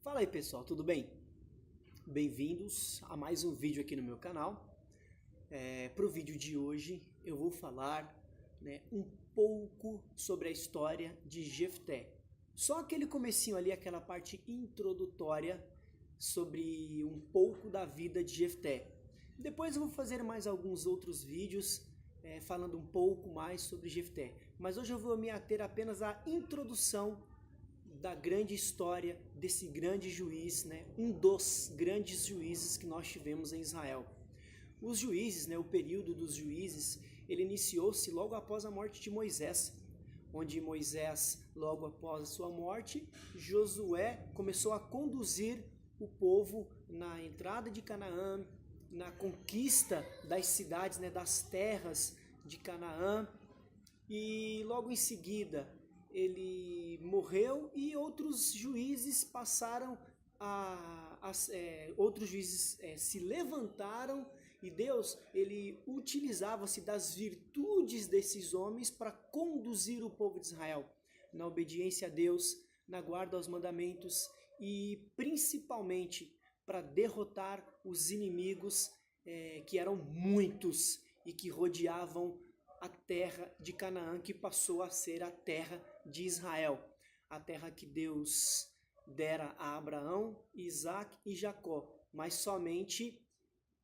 Fala aí pessoal, tudo bem? Bem-vindos a mais um vídeo aqui no meu canal. Para o vídeo de hoje eu vou falar um pouco sobre a história de Jefté. Só aquele comecinho ali, aquela parte introdutória sobre um pouco da vida de Jefté. Depois eu vou fazer mais alguns outros vídeos falando um pouco mais sobre Jefté. Mas hoje eu vou me ater apenas à introdução da grande história desse grande juiz, um dos grandes juízes que nós tivemos em Israel. Os juízes, o período dos juízes, ele iniciou-se logo após a morte de Moisés, onde Moisés, logo após a sua morte, Josué começou a conduzir o povo na entrada de Canaã, na conquista das cidades, das terras de Canaã, e logo em seguida ele morreu e outros juízes passaram outros juízes se levantaram, e Deus ele utilizava-se das virtudes desses homens para conduzir o povo de Israel na obediência a Deus, na guarda aos mandamentos e principalmente para derrotar os inimigos que eram muitos e que rodeavam a terra de Canaã, que passou a ser a terra de Israel, a terra que Deus dera a Abraão, Isaac e Jacó, mas somente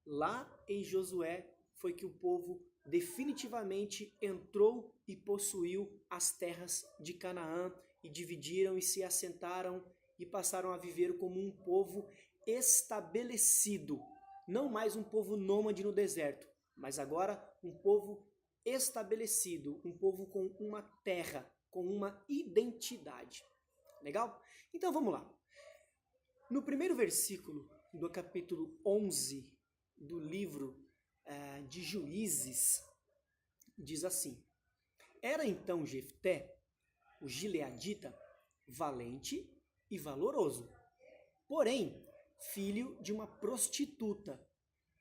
lá em Josué foi que o povo definitivamente entrou e possuiu as terras de Canaã, e dividiram e se assentaram e passaram a viver como um povo estabelecido, não mais um povo nômade no deserto, mas agora um povo estabelecido, um povo com uma terra, com uma identidade. Legal? Então vamos lá. No primeiro versículo do capítulo 11 do livro de Juízes, diz assim: Era então Jefté, o gileadita, valente e valoroso, porém filho de uma prostituta,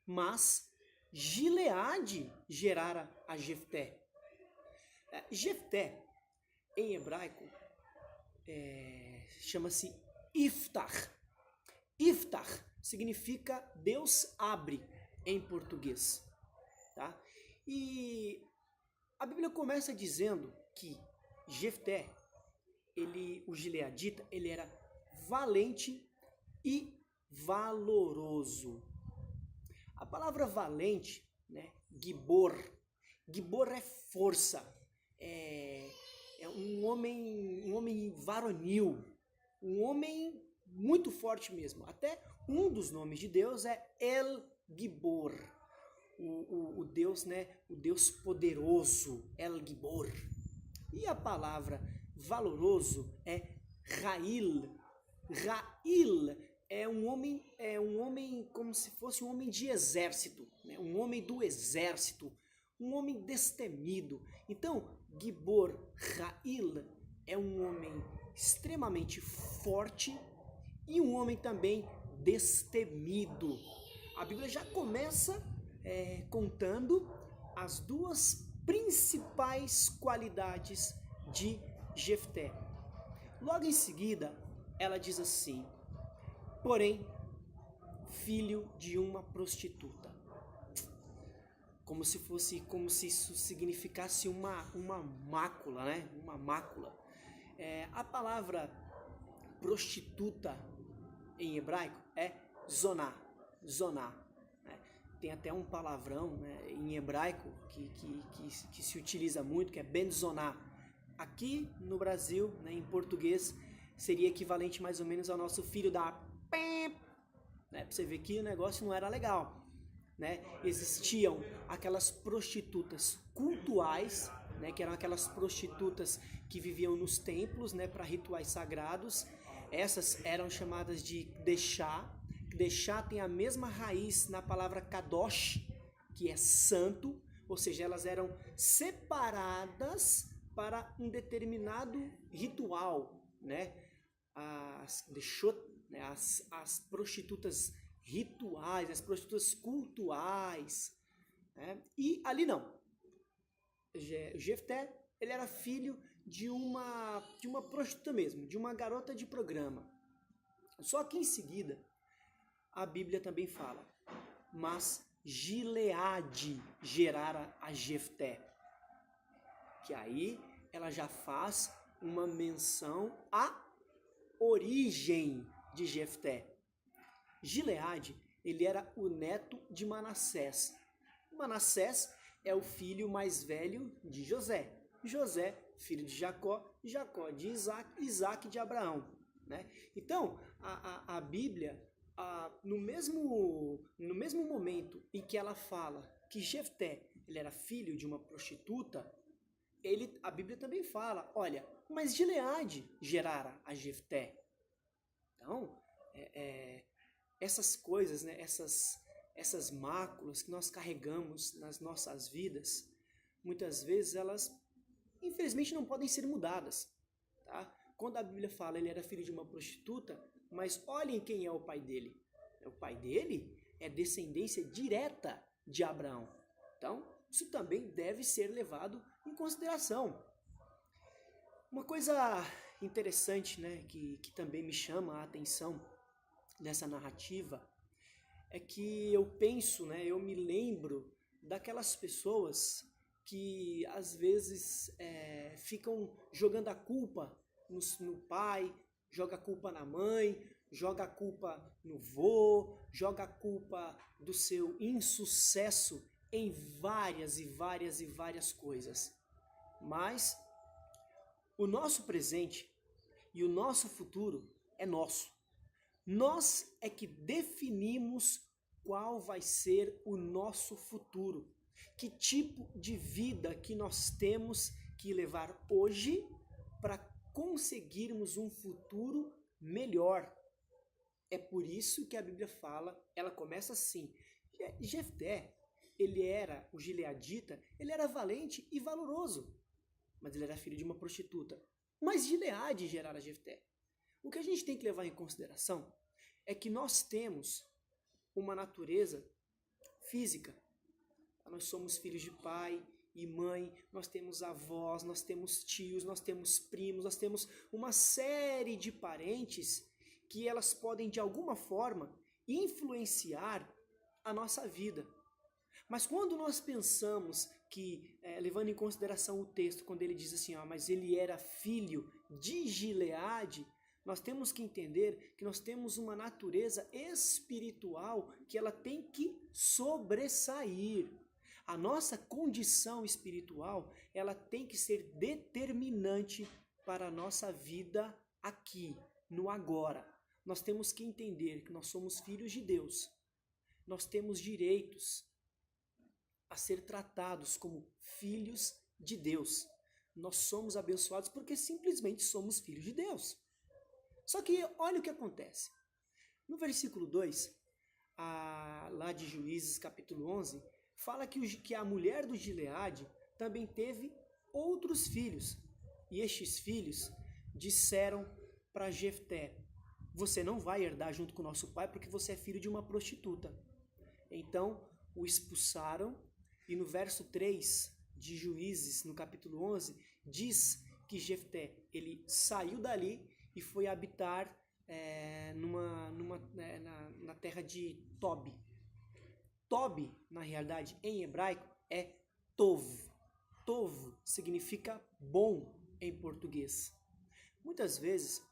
mas Gileade gerara a Jefté. Jefté, em hebraico, chama-se Iftar. Iftar significa Deus abre em português. Tá? E a Bíblia começa dizendo que Jefté, o gileadita, ele era valente e valoroso. A palavra valente, gibor é força, é um homem varonil, um homem muito forte mesmo. Até um dos nomes de Deus é El Gibor, o Deus, o Deus poderoso, El Gibor. E a palavra valoroso é Rail. Rail é um homem como se fosse um homem de exército, um homem do exército, um homem destemido. Então, Gibor Rail é um homem extremamente forte e um homem também destemido. A Bíblia já começa contando as duas principais qualidades de Jefté. Logo em seguida, ela diz assim: porém, filho de uma prostituta. Como se isso significasse uma mácula, Uma mácula. A palavra prostituta em hebraico é zoná. Tem até um palavrão em hebraico que se utiliza muito, que é ben-zoná. Aqui no Brasil, em português, seria equivalente mais ou menos ao nosso filho da pra você ver que o negócio não era legal. Existiam aquelas prostitutas cultuais, que eram aquelas prostitutas que viviam nos templos, para rituais sagrados. Essas eram chamadas de Kdeshá. Kdeshá tem a mesma raiz na palavra kadosh, que é santo, ou seja, elas eram separadas para um determinado ritual, as prostitutas rituais, as prostitutas cultuais, e ali não. Jefté, ele era filho de uma prostituta mesmo, de uma garota de programa. Só que em seguida, a Bíblia também fala, mas Gileade gerara a Jefté, que aí ela já faz uma menção à origem de Jefté. Gileade, ele era o neto de Manassés. Manassés é o filho mais velho de José. José, filho de Jacó, Jacó de Isaac, Isaac de Abraão. Né? Então, a Bíblia, no mesmo momento em que ela fala que Jefté ele era filho de uma prostituta, a Bíblia também fala, olha, mas Gileade gerara a Jefté. Então, essas coisas, né, essas máculas que nós carregamos nas nossas vidas, muitas vezes elas, infelizmente, não podem ser mudadas. Tá? Quando a Bíblia fala ele era filho de uma prostituta, mas olhem quem é o pai dele. O pai dele é descendência direta de Abraão. Então, isso também deve ser levado em consideração. Uma coisa interessante, né, que também me chama a atenção nessa narrativa é que eu penso, né, eu me lembro daquelas pessoas que às vezes ficam jogando a culpa no pai, joga a culpa na mãe, joga a culpa no vô, joga a culpa do seu insucesso em várias e várias e várias coisas. Mas o nosso presente e o nosso futuro é nosso. Nós é que definimos qual vai ser o nosso futuro. Que tipo de vida que nós temos que levar hoje para conseguirmos um futuro melhor. É por isso que a Bíblia fala, ela começa assim, Jefté, o gileadita, ele era valente e valoroso, mas ele era filho de uma prostituta. Mas Gileade gerara Jefté. O que a gente tem que levar em consideração é que nós temos uma natureza física. Nós somos filhos de pai e mãe, nós temos avós, nós temos tios, nós temos primos, nós temos uma série de parentes que elas podem de alguma forma influenciar a nossa vida. Mas quando nós pensamos que, levando em consideração o texto, quando ele diz assim, mas ele era filho de Gileade, nós temos que entender que nós temos uma natureza espiritual que ela tem que sobressair. A nossa condição espiritual, ela tem que ser determinante para a nossa vida aqui, no agora. Nós temos que entender que nós somos filhos de Deus. Nós temos direitos a ser tratados como filhos de Deus. Nós somos abençoados porque simplesmente somos filhos de Deus. Só que olha o que acontece. No versículo 2, lá de Juízes capítulo 11, fala que a mulher do Gileade também teve outros filhos. E estes filhos disseram para Jefté, você não vai herdar junto com o nosso pai porque você é filho de uma prostituta. Então o expulsaram e no verso 3 de Juízes, no capítulo 11, diz que Jefté ele saiu dali e foi habitar na terra de Tobi. Tobi, na realidade, em hebraico, é Tov. Tov significa bom em português. Muitas vezes,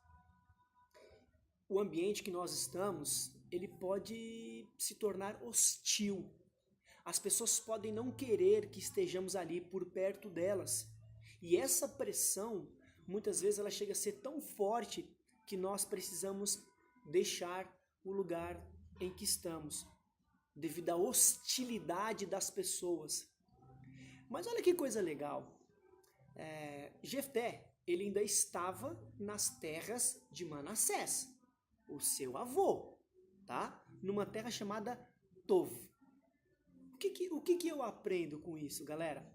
o ambiente que nós estamos, ele pode se tornar hostil. As pessoas podem não querer que estejamos ali por perto delas. E essa pressão, muitas vezes, ela chega a ser tão forte que nós precisamos deixar o lugar em que estamos, devido à hostilidade das pessoas. Mas olha que coisa legal. Jefté, ele ainda estava nas terras de Manassés, o seu avô, tá? Numa terra chamada Tov. O que eu aprendo com isso, galera?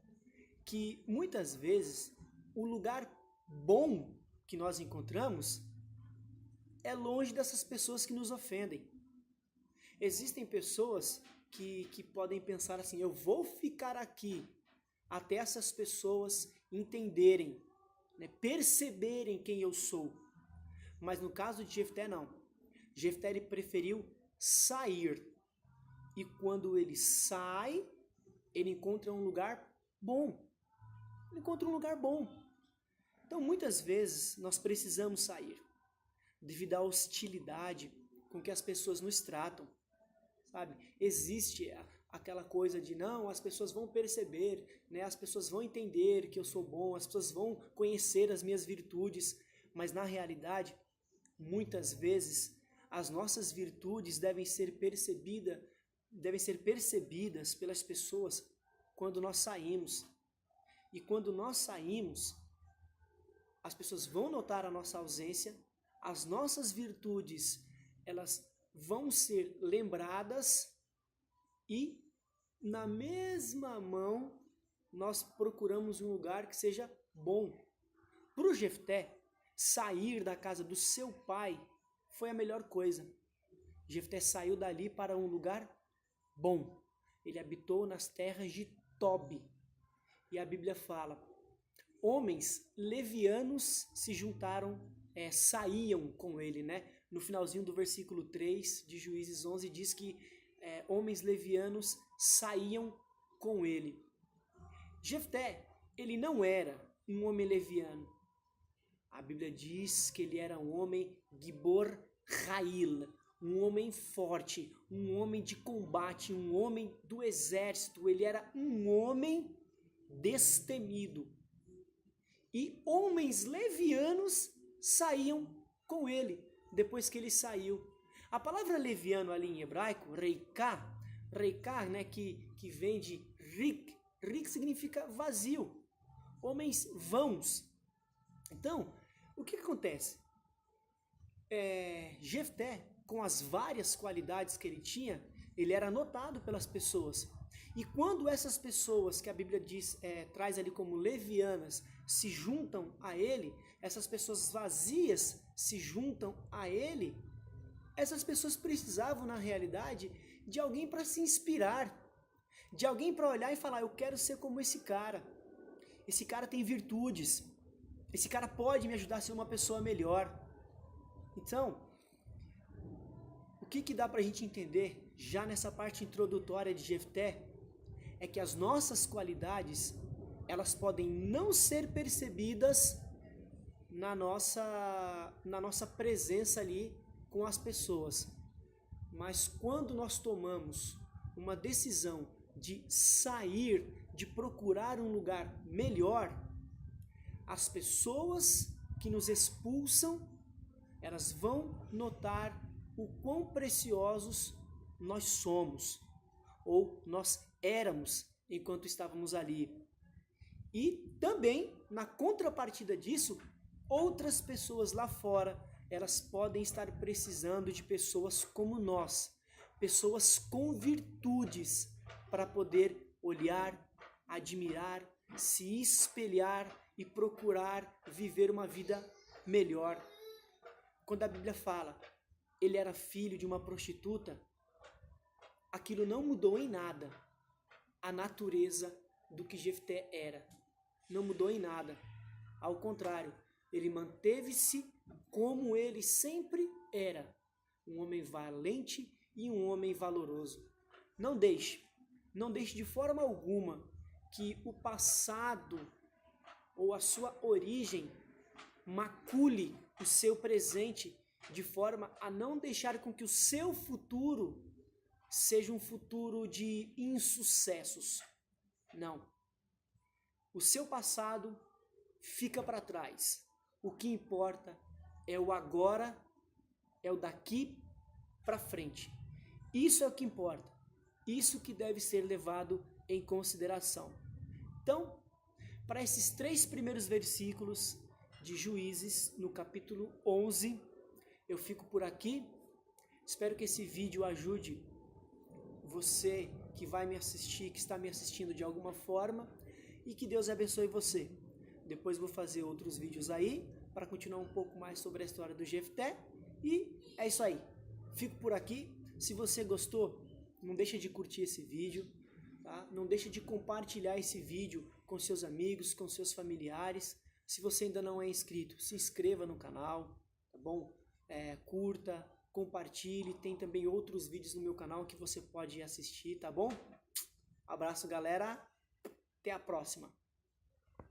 Que muitas vezes o lugar bom que nós encontramos é longe dessas pessoas que nos ofendem. Existem pessoas que podem pensar assim, eu vou ficar aqui até essas pessoas entenderem, né, perceberem quem eu sou. Mas no caso de Jefté, não. Jefté ele preferiu sair. E quando ele sai, ele encontra um lugar bom. Ele encontra um lugar bom. Então, muitas vezes, nós precisamos sair devido à hostilidade com que as pessoas nos tratam, sabe? Existe aquela coisa de, não, as pessoas vão perceber, né? As pessoas vão entender que eu sou bom, as pessoas vão conhecer as minhas virtudes, mas na realidade, muitas vezes, as nossas virtudes devem ser percebidas pelas pessoas quando nós saímos. E quando nós saímos, as pessoas vão notar a nossa ausência, as nossas virtudes, elas vão ser lembradas e, na mesma mão, nós procuramos um lugar que seja bom. Para o Jefté, sair da casa do seu pai foi a melhor coisa. Jefté saiu dali para um lugar bom. Ele habitou nas terras de Tobi. E a Bíblia fala, homens levianos se juntaram, saíam com ele, né? No finalzinho do versículo 3 de Juízes 11 diz que homens levianos saíam com ele. Jefté, ele não era um homem leviano. A Bíblia diz que ele era um homem Gibor Rail, um homem forte, um homem de combate, um homem do exército. Ele era um homem destemido. E homens levianos saíam com ele, depois que ele saiu. A palavra leviano ali em hebraico, reikah, né, que vem de rik significa vazio, homens vãos. Então, o que acontece? Jefté, com as várias qualidades que ele tinha, ele era notado pelas pessoas. E quando essas pessoas que a Bíblia diz, traz ali como levianas, se juntam a ele, essas pessoas vazias se juntam a ele, essas pessoas precisavam, na realidade, de alguém para se inspirar, de alguém para olhar e falar, eu quero ser como esse cara tem virtudes, esse cara pode me ajudar a ser uma pessoa melhor. Então, o que dá para a gente entender, já nessa parte introdutória de Jefté, é que as nossas qualidades, elas podem não ser percebidas na nossa presença ali com as pessoas. Mas quando nós tomamos uma decisão de sair, de procurar um lugar melhor, as pessoas que nos expulsam, elas vão notar o quão preciosos nós somos, ou nós éramos enquanto estávamos ali. E também, na contrapartida disso, outras pessoas lá fora, elas podem estar precisando de pessoas como nós, pessoas com virtudes, para poder olhar, admirar, se espelhar e procurar viver uma vida melhor. Quando a Bíblia fala, ele era filho de uma prostituta, aquilo não mudou em nada a natureza do que Jefté era. Não mudou em nada. Ao contrário, ele manteve-se como ele sempre era, um homem valente e um homem valoroso. Não deixe de forma alguma que o passado ou a sua origem macule o seu presente, de forma a não deixar com que o seu futuro seja um futuro de insucessos. Não. O seu passado fica para trás. O que importa é o agora, é o daqui para frente. Isso é o que importa. Isso que deve ser levado em consideração. Então, para esses 3 primeiros versículos de Juízes, no capítulo 11, eu fico por aqui. Espero que esse vídeo ajude você que vai me assistir, que está me assistindo de alguma forma, e que Deus abençoe você. Depois vou fazer outros vídeos aí, para continuar um pouco mais sobre a história do Jefté, e é isso aí. Fico por aqui. Se você gostou, não deixa de curtir esse vídeo, tá? Não deixa de compartilhar esse vídeo com seus amigos, com seus familiares. Se você ainda não é inscrito, se inscreva no canal, tá bom? Curta, compartilhe, tem também outros vídeos no meu canal que você pode assistir, tá bom? Abraço, galera, até a próxima!